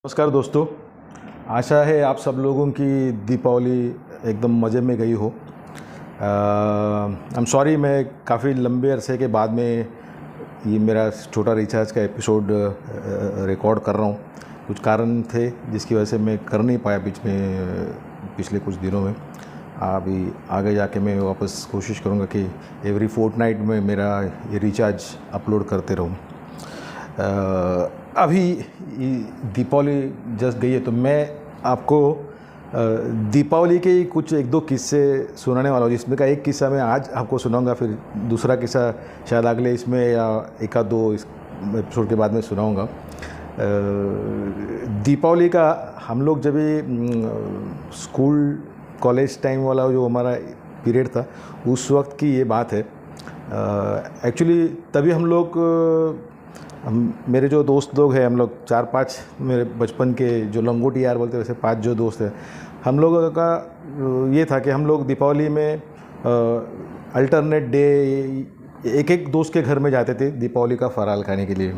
नमस्कार दोस्तों। आशा है आप सब लोगों की दीपावली एकदम मज़े में गई हो। आई एम सॉरी, मैं काफ़ी लंबे अरसे के बाद में ये मेरा छोटा रिचार्ज का एपिसोड रिकॉर्ड कर रहा हूँ। कुछ कारण थे जिसकी वजह से मैं कर नहीं पाया बीच में पिछले कुछ दिनों में। अभी आगे जाके मैं वापस कोशिश करूँगा कि एवरी फोर्टनाइट में मेरा ये रिचार्ज अपलोड करते रहूँ। अभी दीपावली जस्ट गई है तो मैं आपको दीपावली के कुछ एक दो किस्से सुनाने वाला हूँ, जिसमें का एक किस्सा मैं आज आपको सुनाऊंगा, फिर दूसरा किस्सा शायद अगले इसमें या एक आध दो इस एपिसोड के बाद में सुनाऊंगा। दीपावली का हम लोग जब भी स्कूल कॉलेज टाइम वाला जो हमारा पीरियड था उस वक्त की ये बात है। एक्चुअली तभी हम लोग मेरे जो दोस्त लोग हैं, हम लोग 4-5 मेरे बचपन के जो लंगोटी यार बोलते हैं वैसे 5 जो दोस्त हैं, हम लोगों का ये था कि हम लोग दीपावली में अल्टरनेट डे एक एक दोस्त के घर में जाते थे दीपावली का फराल खाने के लिए,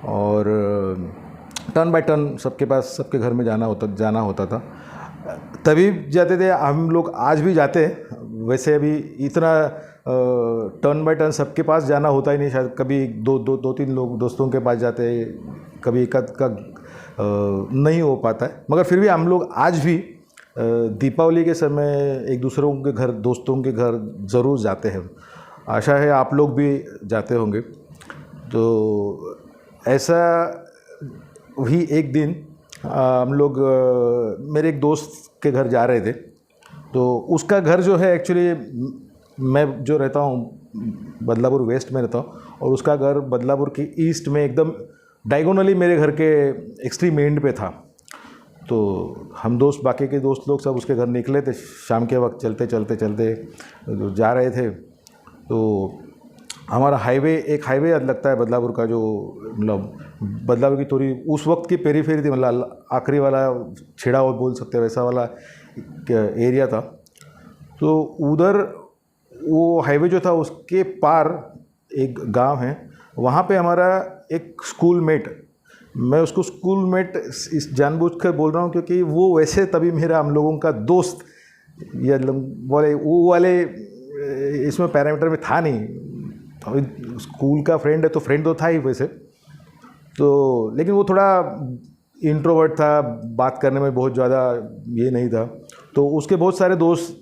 और टर्न बाय टर्न सबके पास सबके घर में जाना होता था। तभी जाते थे हम लोग, आज भी जाते हैं। वैसे अभी इतना टर्न बाय टर्न सबके पास जाना होता ही नहीं, शायद कभी दो तीन लोग दोस्तों के पास जाते हैं, कभी एक का नहीं हो पाता है। मगर फिर भी हम लोग आज भी दीपावली के समय एक दूसरों के घर, दोस्तों के घर ज़रूर जाते हैं। आशा है आप लोग भी जाते होंगे। तो ऐसा ही एक दिन हम लोग मेरे एक दोस्त के घर जा रहे थे। तो उसका घर जो है, एक्चुअली मैं जो रहता हूँ बदलापुर वेस्ट में रहता हूँ, और उसका घर बदलापुर के ईस्ट में एकदम डायगोनली मेरे घर के एक्सट्रीम एंड पे था। तो हम दोस्त, बाकी के दोस्त लोग सब उसके घर निकले थे शाम के वक्त, चलते जा रहे थे। तो हमारा एक हाईवे लगता है बदलापुर का, जो मतलब बदलापुर की थोड़ी उस वक्त की पेरीफेरी थी, मतलब आखिरी वाला छेड़ा वो बोल सकते हैं, वैसा वाला एरिया था। तो उधर वो हाईवे जो था उसके पार एक गांव है, वहाँ पे हमारा एक स्कूलमेट, मैं उसको स्कूलमेट इस जानबूझकर बोल रहा हूँ क्योंकि वो वैसे तभी मेरा हम लोगों का दोस्त या बोले वो वाले इसमें पैरामीटर में था नहीं। अभी स्कूल का फ्रेंड है तो फ्रेंड तो था ही वैसे तो, लेकिन वो थोड़ा इंट्रोवर्ट था, बात करने में बहुत ज़्यादा ये नहीं था। तो उसके बहुत सारे दोस्त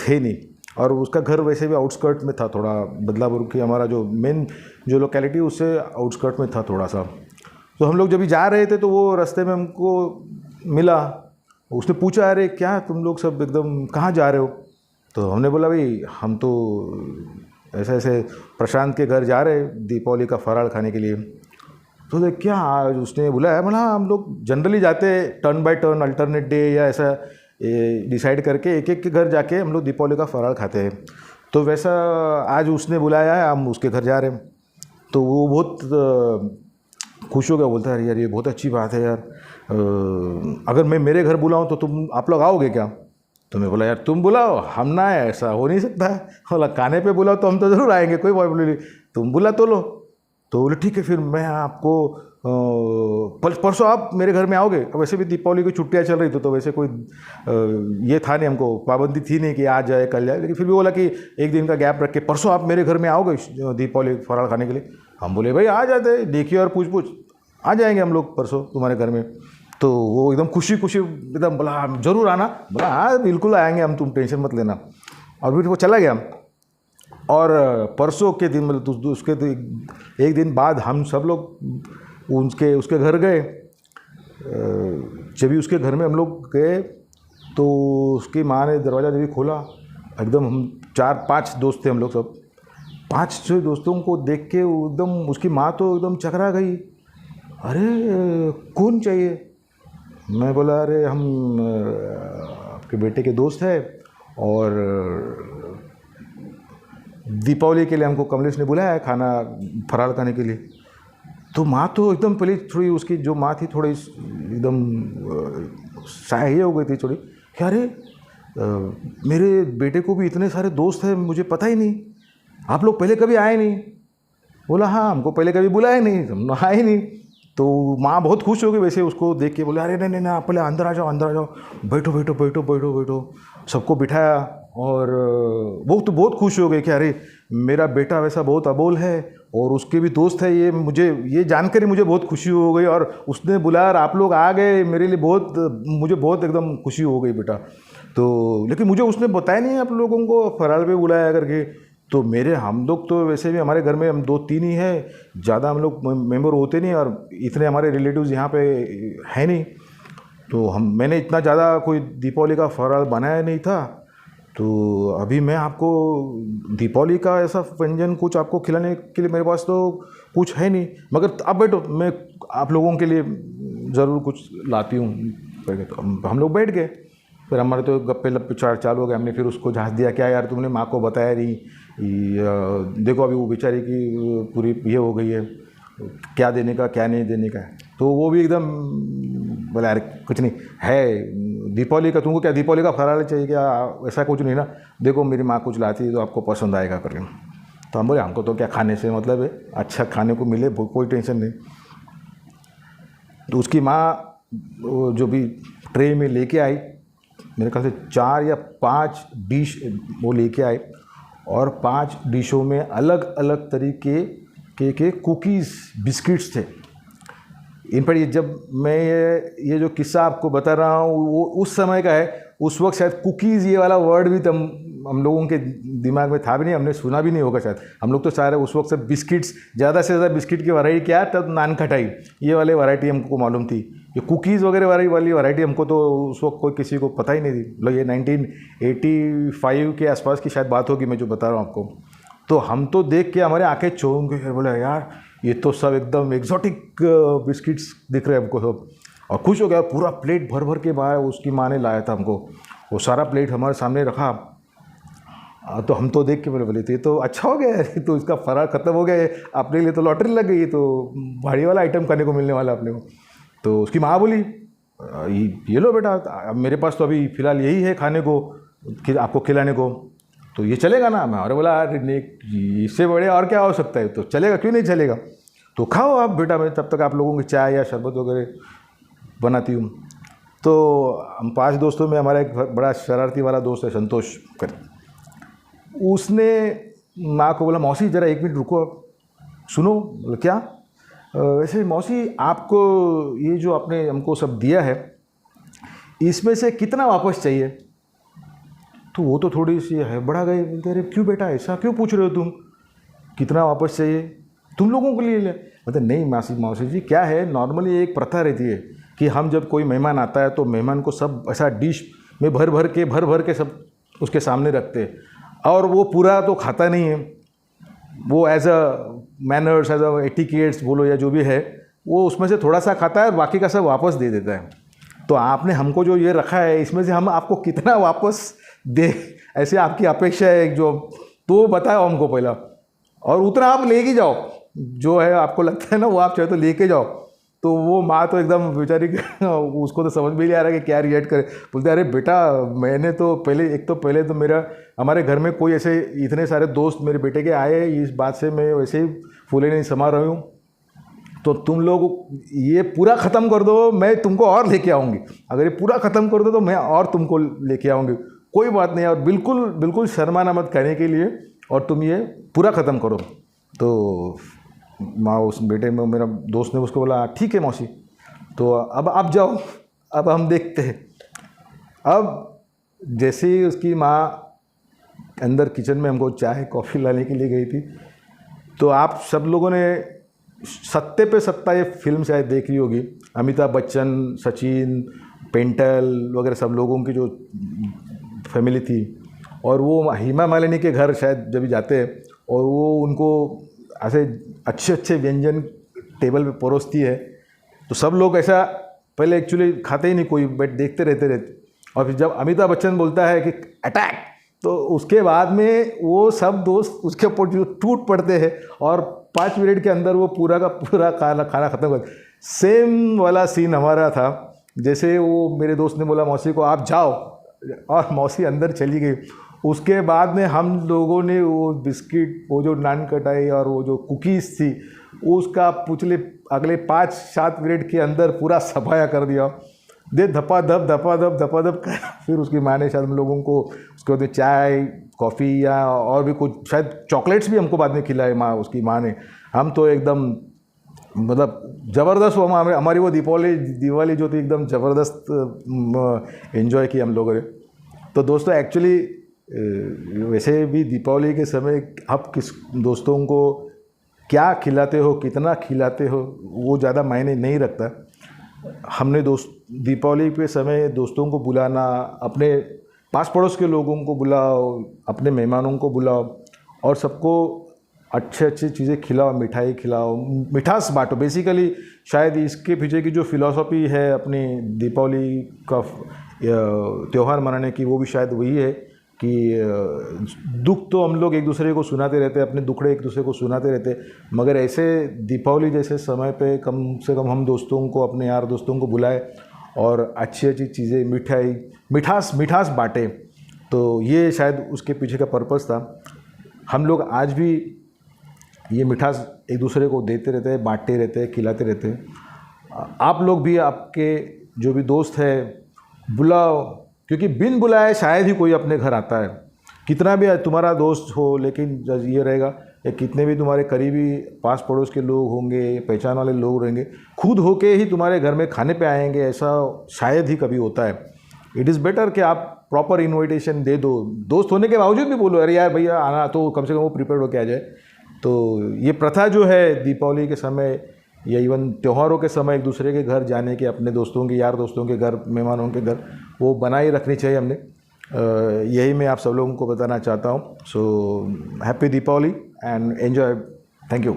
थे नहीं, और उसका घर वैसे भी आउटस्कर्ट में था, थोड़ा बदलापुर की हमारा जो मेन जो लोकेलिटी उससे आउटस्कर्ट में था थोड़ा सा। तो हम लोग जब भी जा रहे थे तो वो रास्ते में हमको मिला। उसने पूछा, अरे क्या तुम लोग सब एकदम कहाँ जा रहे हो? तो हमने बोला, भाई हम तो ऐसे प्रशांत के घर जा रहे दीपावली का फराल खाने के लिए। तो क्या आज उसने बुलाया? बोला हम लोग जनरली जाते turn by turn alternate day या ऐसा डिसाइड करके एक एक के घर जाके हम लोग दीपावली का फराल खाते हैं। तो वैसा आज उसने बुलाया है, हम उसके घर जा रहे हैं। तो वो बहुत खुश हो गया, बोलता है यार ये बहुत अच्छी बात है यार, अगर मैं मेरे घर बुलाऊं तो आप लोग आओगे क्या? तो मैं बोला, यार तुम बुलाओ, हम ना आए, ऐसा हो नहीं सकता है। बोला खाने पे बुलाओ तो हम तो ज़रूर आएंगे, कोई प्रॉब्लम नहीं, तुम बुला तो लो। तो बोले ठीक है, फिर मैं आपको परसों आप मेरे घर में आओगे। वैसे भी दीपावली की छुट्टियां चल रही थी तो वैसे कोई ये था नहीं, हमको पाबंदी थी नहीं कि आज जाए कल जाए, लेकिन फिर भी बोला कि एक दिन का गैप रख के परसों आप मेरे घर में आओगे दीपावली फराल खाने के लिए। हम बोले भाई आ जाते, देखिए और पूछ आ जाएंगे हम लोग परसों तुम्हारे घर में। तो वो एकदम खुशी एकदम बोला ज़रूर आना। बोला हाँ बिल्कुल आएंगे हम, तुम टेंशन मत लेना। और फिर वो चला गया। और परसों के दिन, मतलब उसके एक दिन बाद हम सब लोग उसके घर गए। जब भी उसके घर में हम लोग गए तो उसकी माँ ने दरवाज़ा जब भी खोला, एकदम हम 4-5 दोस्त थे हम लोग, सब 5-6 दोस्तों को देख के एकदम उसकी माँ तो एकदम चकरा गई। अरे कौन चाहिए? मैं बोला अरे हम आपके बेटे के दोस्त हैं और दीपावली के लिए हमको कमलेश ने बुलाया है खाना फराल खाने के लिए। तो माँ तो एकदम पहले थोड़ी, उसकी जो माँ थी थोड़ी एकदम शाही हो गई थी थोड़ी, क्या अरे मेरे बेटे को भी इतने सारे दोस्त हैं, मुझे पता ही नहीं, आप लोग पहले कभी आए नहीं। बोला हाँ हमको पहले कभी बुलाया नहीं, हम आए नहीं। तो माँ बहुत खुश हो गई वैसे उसको देख के, बोले अरे नहीं नहीं ना, पहले अंदर आ जाओ, अंदर आ जाओ, बैठो बैठो बैठो बैठो बैठो। सबको बिठाया और वो तो बहुत खुश हो गए कि अरे मेरा बेटा वैसा बहुत अबोल है और उसके भी दोस्त है, ये मुझे ये जानकर ही मुझे बहुत खुशी हो गई। और उसने बुलाया और आप लोग आ गए, मेरे लिए बहुत, मुझे बहुत एकदम खुशी हो गई बेटा। तो लेकिन मुझे उसने बताया नहीं आप लोगों को फराल पे बुलाया करके। तो मेरे हम लोग तो वैसे भी हमारे घर में हम 2-3 ही हैं, ज़्यादा हम लोग मेंबर होते नहीं और इतने हमारे रिलेटिव्स यहाँ पे है नहीं। तो मैंने इतना ज़्यादा कोई दीपावली का फराल बनाया नहीं था। तो अभी मैं आपको दीपावली का ऐसा व्यंजन कुछ आपको खिलाने के लिए मेरे पास तो कुछ है नहीं, मगर आप बैठो, मैं आप लोगों के लिए ज़रूर कुछ लाती हूँ करके। तो हम लोग बैठ गए, फिर हमारे तो गप्पे लप्पे चालू हो गए। हमने फिर उसको झांस दिया, क्या यार तुमने माँ को बताया नहीं, देखो अभी वो बेचारी की पूरी ये हो गई है, क्या देने का क्या नहीं देने का। तो वो भी एकदम बोला यार कुछ नहीं है दीपावली का, तुमको क्या दीपावली का फराल चाहिए क्या, ऐसा कुछ नहीं ना, देखो मेरी माँ कुछ लाती है तो आपको पसंद आएगा करके। तो हम बोले हमको तो क्या खाने से मतलब है, अच्छा खाने को मिले कोई टेंशन नहीं। तो उसकी माँ जो भी ट्रे में लेके आई, मेरे ख्याल से 4 या 5 डिश वो लेके आए और 5 डिशों में अलग अलग तरीके के कुकीज़ बिस्किट्स थे। इन पर जब मैं ये जो किस्सा आपको बता रहा हूँ वो उस समय का है, उस वक्त शायद कुकीज़ ये वाला वर्ड भी हम लोगों के दिमाग में था भी नहीं, हमने सुना भी नहीं होगा शायद। हम लोग तो सारे उस वक्त से बिस्किट्स, ज़्यादा से ज़्यादा बिस्किट की वैरायटी क्या है, तब नान खटाई ये वाले वैरायटी हमको मालूम थी। ये कुकीज़ वगैरह वाली वैरायटी हमको तो उस वक्त कोई किसी को पता ही नहीं थी। मतलब ये 1985 के आसपास की शायद बात होगी मैं जो बता रहा हूँ आपको। तो हम तो देख के हमारे आंखें चौंक गए, बोले यार ये तो सब एकदम एग्जॉटिक बिस्किट्स दिख रहे हैं हमको सब, और खुश हो गया। पूरा प्लेट भर भर के बाहर उसकी माँ ने लाया था हमको, वो सारा प्लेट हमारे सामने रखा। तो हम तो देख के बोले ये तो अच्छा हो गया यार, तो इसका फरार ख़त्म हो गया, अपने लिए तो लॉटरी लग गई, तो भारी वाला आइटम खाने को मिलने वाला अपने को। तो उसकी माँ बोली ये लो बेटा, अब मेरे पास तो अभी फ़िलहाल यही है खाने को आपको खिलाने को, तो ये चलेगा ना। मैं और बोला नहीं इससे बड़े और क्या हो सकता है, तो चलेगा क्यों नहीं चलेगा, तो खाओ आप बेटा, मैं तब तक आप लोगों की चाय या शरबत वगैरह बनाती हूँ। तो हम 5 दोस्तों में हमारा एक बड़ा शरारती वाला दोस्त है संतोष कर, उसने माँ को बोला मौसी ज़रा 1 मिनट रुको सुनो। बोला क्या, वैसे मौसी आपको ये जो आपने हमको सब दिया है इसमें से कितना वापस चाहिए। तो वो तो थोड़ी सी हड़बड़ा गए, बोलते अरे क्यों बेटा ऐसा क्यों पूछ रहे हो तुम, कितना वापस चाहिए तुम लोगों के लिए। मतलब नहीं मौसी जी, क्या है नॉर्मली एक प्रथा रहती है कि हम जब कोई मेहमान आता है तो मेहमान को सब ऐसा डिश में भर भर के सब उसके सामने रखते हैं, और वो पूरा तो खाता नहीं है, वो as a manners as a etiquettes बोलो या जो भी है, वो उसमें से थोड़ा सा खाता है और बाकी का सब वापस दे देता है। तो आपने हमको जो ये रखा है इसमें से हम आपको कितना वापस दे, ऐसे आपकी अपेक्षा है जो, तो बताओ हमको पहला, और उतना आप लेके जाओ जो है आपको लगता है ना वो आप चाहे तो लेके जाओ। तो वो माँ तो एकदम बेचारी उसको तो समझ में नहीं आ रहा कि क्या रिएक्ट करे। बोलते अरे बेटा मैंने तो पहले तो मेरा हमारे घर में कोई ऐसे इतने सारे दोस्त मेरे बेटे के आए, इस बात से मैं वैसे ही फूले नहीं समा रही हूँ, तो तुम लोग ये पूरा ख़त्म कर दो मैं तुमको और लेके आऊँगी, अगर ये पूरा ख़त्म कर दो तो मैं और तुमको लेके आऊँगी, कोई बात नहीं, और बिल्कुल शर्माना मत कहने के लिए, और तुम ये पूरा ख़त्म करो। तो माँ उस बेटे में मेरा दोस्त ने उसको बोला ठीक है मौसी, तो अब आप जाओ, अब हम देखते हैं। अब जैसे ही उसकी माँ अंदर किचन में हमको चाय कॉफ़ी लाने के लिए गई थी, तो आप सब लोगों ने सत्ते पे सत्ता ये फिल्म शायद देख ली होगी, अमिताभ बच्चन, सचिन, पेंटल वगैरह सब लोगों की जो फैमिली थी, और वो हेमा मालिनी के घर शायद जब जाते हैं और वो उनको ऐसे अच्छे व्यंजन टेबल पे परोसती है, तो सब लोग ऐसा पहले एक्चुअली खाते ही नहीं कोई, बट देखते रहते, और फिर जब अमिताभ बच्चन बोलता है कि अटैक, तो उसके बाद में वो सब दोस्त उसके ऊपर जो टूट पड़ते हैं और 5 मिनट के अंदर वो पूरा का पूरा खाना ख़त्म कर। सेम वाला सीन हमारा था, जैसे वो मेरे दोस्त ने बोला मौसी को आप जाओ, और मौसी अंदर चली गई। उसके बाद में हम लोगों ने वो बिस्किट, वो जो नान कटाई और वो जो कुकीज़ थी उसका अगले 5-7 मिनट के अंदर पूरा सफाया कर दिया, दे धपाधप फिर उसकी माँ ने शायद हम लोगों को उसके बाद चाय कॉफ़ी या और भी कुछ शायद चॉकलेट्स भी हमको बाद में खिलाए उसकी माँ ने। हम तो एकदम मतलब ज़बरदस्त वो हमारी वो दिवाली जो थी एकदम ज़बरदस्त एंजॉय की हम लोगों ने। तो दोस्तों एक्चुअली वैसे भी दीपावली के समय आप किस दोस्तों को क्या खिलाते हो, कितना खिलाते हो, वो ज़्यादा मायने नहीं रखता। हमने दीपावली के समय दोस्तों को बुलाना, अपने पास पड़ोस के लोगों को बुलाओ, अपने मेहमानों को बुलाओ और सबको अच्छी चीज़ें खिलाओ, मिठाई खिलाओ, मिठास बांटो। बेसिकली शायद इसके पीछे की जो फिलॉसफी है अपनी दीपावली का त्यौहार मनाने की, वो भी शायद वही है कि दुख तो हम लोग एक दूसरे को सुनाते रहते हैं, अपने दुखड़े एक दूसरे को सुनाते रहते हैं, मगर ऐसे दीपावली जैसे समय पे कम से कम हम दोस्तों को, अपने यार दोस्तों को बुलाए और अच्छी चीज़ें, मिठाई, मिठास बांटे। तो ये शायद उसके पीछे का पर्पस था। हम लोग आज भी ये मिठास एक दूसरे को देते रहते हैं, बांटते रहते हैं, खिलाते रहते हैं। आप लोग भी आपके जो भी दोस्त है बुलाओ, क्योंकि बिन बुलाए शायद ही कोई अपने घर आता है। कितना भी तुम्हारा दोस्त हो, लेकिन ये रहेगा या कितने भी तुम्हारे करीबी पास पड़ोस के लोग होंगे, पहचान वाले लोग रहेंगे, खुद होके ही तुम्हारे घर में खाने पे आएंगे, ऐसा शायद ही कभी होता है। इट इज़ बेटर कि आप प्रॉपर इन्विटेशन दे दो, दोस्त होने के बावजूद भी बोलो अरे यार भैया आना, तो कम से कम वो प्रिपेयर होके आ जाए। तो ये प्रथा जो है दीपावली के समय या इवन त्योहारों के समय एक दूसरे के घर जाने की, अपने दोस्तों के, यार दोस्तों के घर, मेहमानों के घर, वो बनाए रखनी चाहिए हमने। यही मैं आप सब लोगों को बताना चाहता हूँ। So happy Deepavali and enjoy. Thank you.